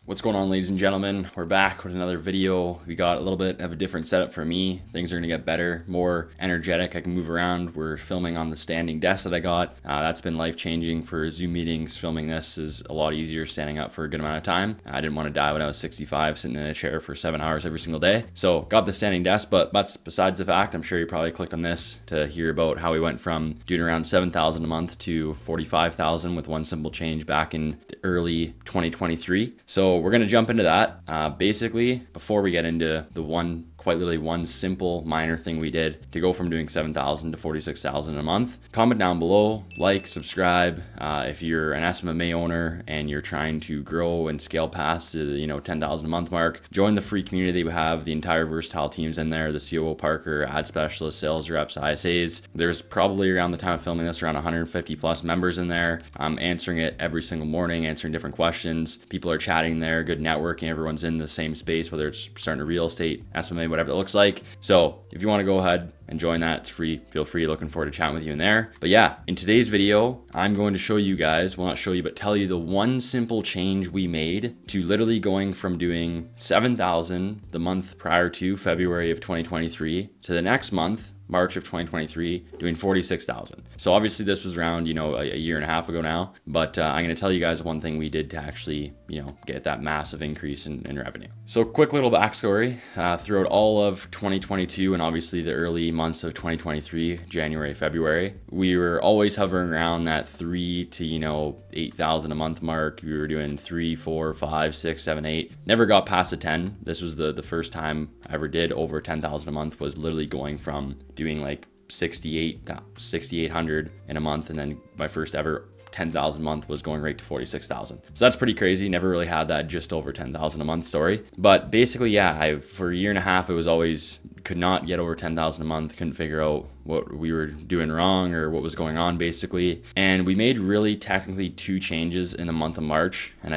What's going on, ladies and gentlemen? We're back with another video. We got a little bit of a different setup for me. Things are gonna get better, more energetic. I can move around. We're filming on the standing desk that I got. That's been life-changing for Zoom meetings. Filming this is a lot easier standing up for a good amount of time. I didn't want to die when I was 65, sitting in a chair for 7 hours every single day. So got the standing desk, but that's besides the fact. I'm sure you probably clicked on this to hear about how we went from doing around 7,000 a month to 45,000 with one simple change back in the early 2023. So we're going to jump into that. Basically, before we get into the quite literally one simple minor thing we did to go from doing 7,000 to 46,000 a month, comment down below, like, subscribe. If you're an SMMA owner and you're trying to grow and scale past the 10,000 a month mark, join the free community. We have the entire versatile teams in there, the COO Parker, ad specialists, sales reps, ISAs. There's probably around the time of filming this around 150 plus members in there. I'm answering it every single morning, answering different questions. People are chatting there, good networking. Everyone's in the same space, whether it's starting a real estate, SMA, whatever it looks like. So if you want to go ahead and join that, it's free. Feel free. Looking forward to chatting with you in there. But yeah, in today's video, I'm going to show you guys, well, not show you, but tell you the one simple change we made to literally going from doing 7,000 the month prior to February of 2023 to the next month, March of 2023, doing 46,000. So obviously this was around, a year and a half ago now, but I'm going to tell you guys one thing we did to actually, get that massive increase in revenue. So quick little backstory, throughout all of 2022 and obviously the early months of 2023, January, February, we were always hovering around that 3 to, 8,000 a month mark. We were doing 3, 4, 5, 6, 7, 8, never got past the 10. This was the first time I ever did over 10,000 a month, was literally going from doing like 6,800 in a month, and then my first ever 10,000 a month was going right to 46,000. So that's pretty crazy. Never really had that just over 10,000 a month story. But basically, yeah, for a year and a half, it was always could not get over 10,000 a month. Couldn't figure out what we were doing wrong or what was going on basically. And we made really technically 2 changes in the month of March. And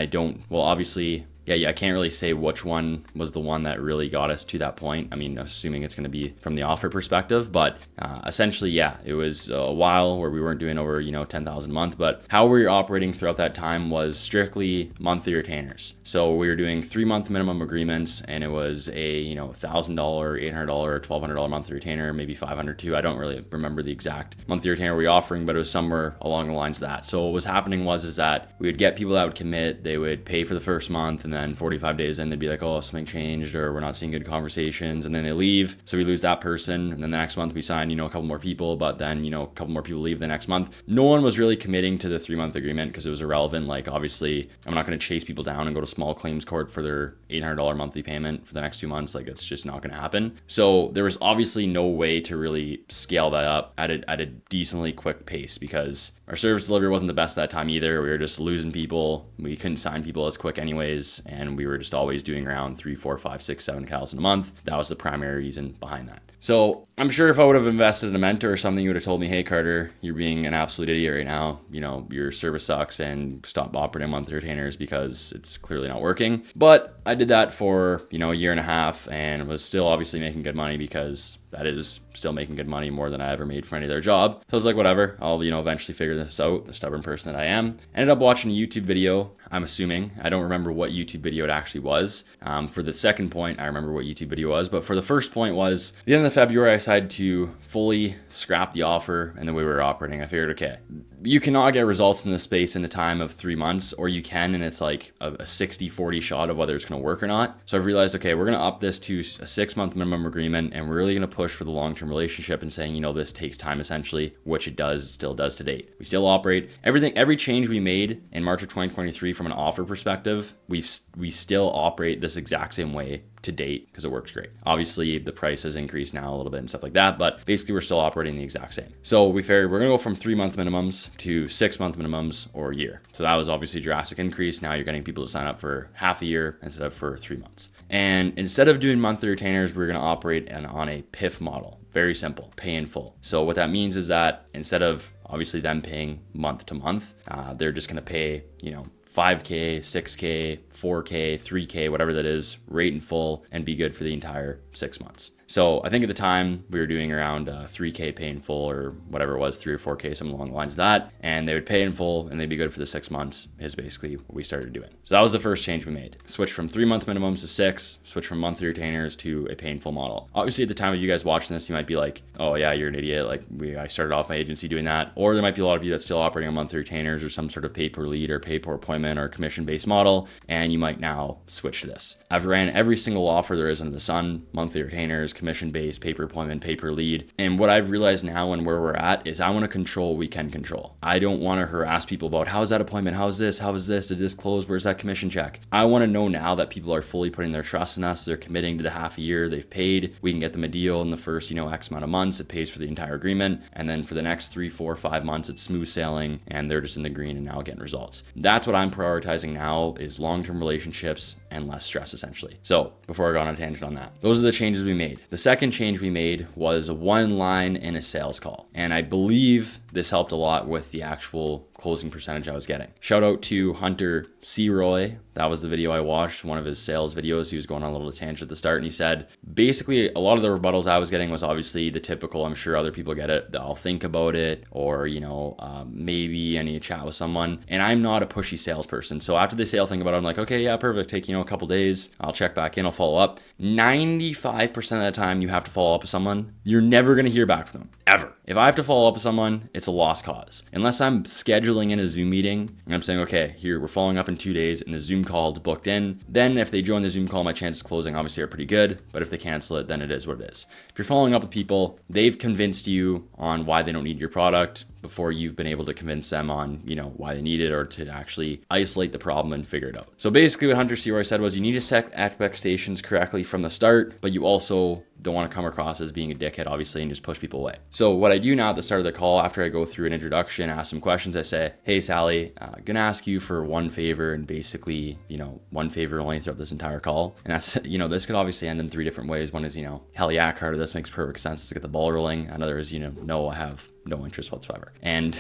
obviously, yeah, I can't really say which one was the one that really got us to that point. I mean, assuming it's going to be from the offer perspective, but essentially, yeah, it was a while where we weren't doing over, 10,000 a month, but how we were operating throughout that time was strictly monthly retainers. So we were doing 3-month minimum agreements, and it was a, $1,000, $800, or $1,200 monthly retainer, maybe 500 too. I don't really remember the exact monthly retainer we were offering, but it was somewhere along the lines of that. So what was happening is that we would get people that would commit, they would pay for the first month, and then 45 days in, they'd be like, oh, something changed, or we're not seeing good conversations, and then they leave. So we lose that person, and then the next month we sign, a couple more people, but then, a couple more people leave the next month. No one was really committing to the 3-month agreement because it was irrelevant. Like, obviously, I'm not going to chase people down and go to small claims court for their $800 monthly payment for the next 2 months. Like, it's just not going to happen. So there was obviously no way to really scale that up at a decently quick pace because our service delivery wasn't the best at that time either. We were just losing people. We couldn't sign people as quick anyways. And we were just always doing around 3, 4, 5, 6, 7,000 a month. That was the primary reason behind that. So I'm sure if I would have invested in a mentor or something, you would have told me, hey, Carter, you're being an absolute idiot right now. Your service sucks and stop operating monthly retainers because it's clearly not working. But I did that for, a year and a half and was still obviously making good money because that is still making good money, more than I ever made for any other job. So I was like, whatever, I'll, eventually figure this out, the stubborn person that I am. Ended up watching a YouTube video, I'm assuming. I don't remember what YouTube video it actually was. For the second point, I remember what YouTube video was, but for the first point was, at the end of February, I decided to fully scrap the offer and the way we were operating. I figured, okay, you cannot get results in this space in a time of 3 months, or you can, and it's like a 60-40 shot of whether it's going to work or not. So I've realized, okay, we're going to up this to a 6-month minimum agreement, and we're really going to push for the long-term relationship and saying, this takes time essentially, which it still does to date. We still operate every change we made in March of 2023 from an offer perspective, we still operate this exact same way to date because it works great. Obviously, the price has increased now a little bit and stuff like that, but basically we're still operating the exact same. So we figured we're going to go from 3-month minimums to 6-month minimums or a year. So that was obviously a drastic increase. Now you're getting people to sign up for half a year instead of for 3 months. And instead of doing monthly retainers, we're going to operate on a PIF model. Very simple, pay in full. So what that means is that instead of obviously them paying month to month, they're just going to pay, 5K, 6K, 4K, 3K, whatever that is, rate in full and be good for the entire 6 months. So I think at the time we were doing around 3K pay in full or whatever it was, 3 or 4K, something along the lines of that. And they would pay in full and they'd be good for the 6 months is basically what we started doing. So that was the first change we made. Switch from 3-month minimums to 6, switch from monthly retainers to a pay in full model. Obviously at the time of you guys watching this, you might be like, oh yeah, you're an idiot. Like I started off my agency doing that. Or there might be a lot of you that's still operating on monthly retainers or some sort of pay per lead or pay per appointment or commission based model. And you might now switch to this. I've ran every single offer there is under the sun, monthly retainers, commission based, pay per appointment, pay per lead. And what I've realized now and where we're at is I want to control what we can control. I don't want to harass people about how's that appointment? How's this? How is this? Did this close? Where's that commission check? I want to know now that people are fully putting their trust in us. They're committing to the half a year. They've paid. We can get them a deal in the first, X amount of months. It pays for the entire agreement. And then for the next 3, 4, 5 months, it's smooth sailing and they're just in the green and now getting results. That's what I'm prioritizing now is long-term relationships and less stress essentially. So before I go on a tangent on that, those are the changes we made. The second change we made was a one line in a sales call. And I believe this helped a lot with the actual closing percentage I was getting. Shout out to Hunter C. Roy. That was the video I watched, one of his sales videos. He was going on a little tangent at the start and he said, basically a lot of the rebuttals I was getting was obviously the typical, I'm sure other people get it, I'll think about it, or, maybe I need to chat with someone. And I'm not a pushy salesperson. So after they say I'll think about it, I'm like, okay, yeah, perfect. Take, a couple days. I'll check back in. I'll follow up. 95% of the time you have to follow up with someone, you're never going to hear back from them, ever. If I have to follow up with someone, it's a lost cause. Unless I'm scheduling in a Zoom meeting and I'm saying, okay, here, we're following up in 2 days and the Zoom call is booked in. Then if they join the Zoom call, my chances of closing obviously are pretty good. But if they cancel it, then it is what it is. If you're following up with people, they've convinced you on why they don't need your product before you've been able to convince them on, why they need it or to actually isolate the problem and figure it out. So basically what Hunter C. Roy said was you need to set expectations correctly from the start, but you also don't want to come across as being a dickhead, obviously, and just push people away. So what I do now at the start of the call, after I go through an introduction, ask some questions, I say, hey, Sally, gonna ask you for one favor and basically, one favor only throughout this entire call. And that's, this could obviously end in 3 different ways. One is, hell yeah, Carter, this makes perfect sense. Let's get the ball rolling. Another is, no, I have no interest whatsoever. And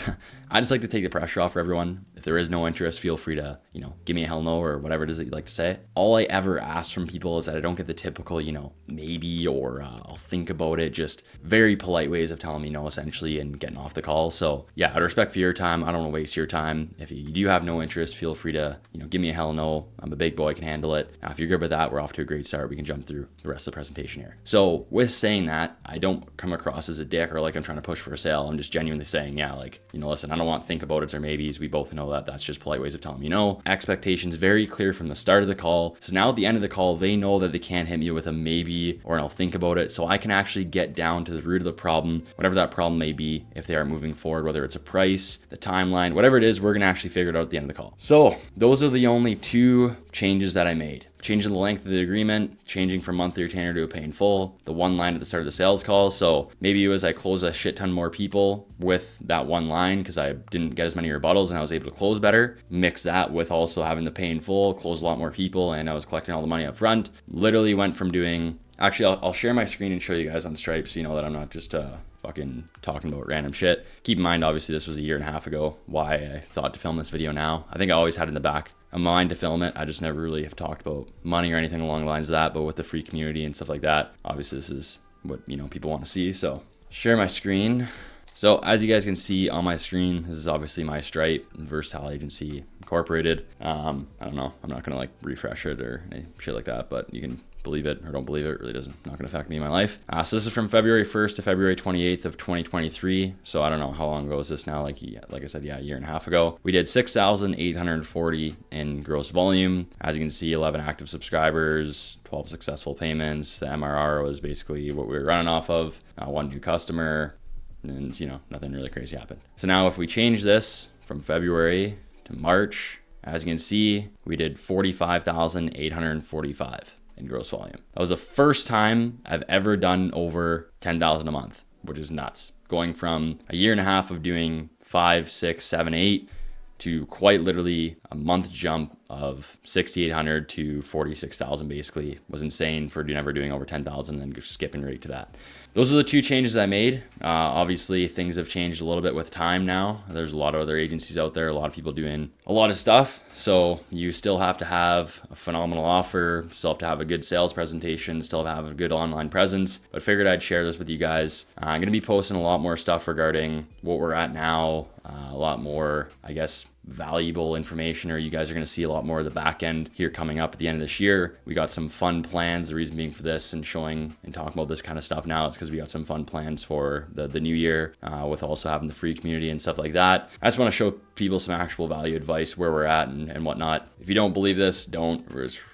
I just like to take the pressure off for everyone. If there is no interest, feel free to, give me a hell no or whatever it is that you'd like to say. All I ever ask from people is that I don't get the typical, maybe or I'll think about it, just very polite ways of telling me no essentially and getting off the call. So yeah, out of respect for your time, I don't want to waste your time. If you do have no interest, feel free to, give me a hell no. I'm a big boy, I can handle it. Now, if you're good with that, we're off to a great start. We can jump through the rest of the presentation here. So with saying that, I don't come across as a dick or like I'm trying to push for a sale. I'm just genuinely saying, yeah, listen, I don't want to think about it or maybes. We both know that that's just polite ways of telling me no. Expectations very clear from the start of the call. So now at the end of the call, they know that they can't hit me with a maybe or I'll think about it. So I can actually get down to the root of the problem, whatever that problem may be, if they are moving forward, whether it's a price, the timeline, whatever it is, we're going to actually figure it out at the end of the call. So those are the only 2 changes that I made. Changing the length of the agreement, changing from monthly retainer to a pay in full, the one line at the start of the sales call. So maybe it was I closed a shit ton more people with that one line because I didn't get as many rebuttals and I was able to close better. Mix that with also having the pay in full, close a lot more people, and I was collecting all the money up front. Literally went from doing, actually I'll share my screen and show you guys on Stripe so you know that I'm not just fucking talking about random shit. Keep in mind, obviously this was a 1.5 years ago, why I thought to film this video now. I think I always had in the back a mind to film it. I just never really have talked about money or anything along the lines of that, but with the free community and stuff like that, obviously this is what, people want to see. So share my screen. So as you guys can see on my screen, this is obviously my Stripe, Versatile Agency Incorporated. I don't know, I'm not gonna refresh it or any shit like that, but you can believe it or don't believe it, really doesn't, not gonna affect me in my life. So this is from February 1st to February 28th of 2023. So I don't know how long ago is this now, like I said, yeah, 1.5 years ago. We did 6,840 in gross volume. As you can see, 11 active subscribers, 12 successful payments. The MRR was basically what we were running off of. 1 new customer, and nothing really crazy happened. So now if we change this from February to March, as you can see, we did 45,845 in gross volume. That was the first time I've ever done over 10,000 a month, which is nuts. Going from 1.5 years of doing 5, 6, 7, 8 to quite literally a month jump of 6,800 to 46,000 basically was insane for never doing over 10,000 and then skipping right to that. Those are the two changes I made. Obviously, things have changed a little bit with time now. There's a lot of other agencies out there, a lot of people doing a lot of stuff. So you still have to have a phenomenal offer, still have to have a good sales presentation, still have a good online presence. But figured I'd share this with you guys. I'm going to be posting a lot more stuff regarding what we're at now, a lot more, I guess, valuable information, or you guys are going to see a lot more of the back end here coming up at the end of this year. We got some fun plans. The reason being for this and showing and talking about this kind of stuff now is because we got some fun plans for the new year, with also having the free community and stuff like that. I just want to show people some actual value advice where we're at and whatnot. If you don't believe this, don't.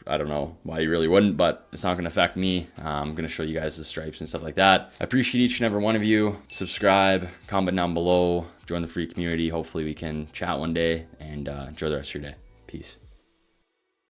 I don't know why you really wouldn't, but it's not going to affect me. I'm going to show you guys the stripes and stuff like that. I appreciate each and every one of you. Subscribe, comment down below, join the free community. Hopefully we can chat one day, and enjoy the rest of your day. Peace.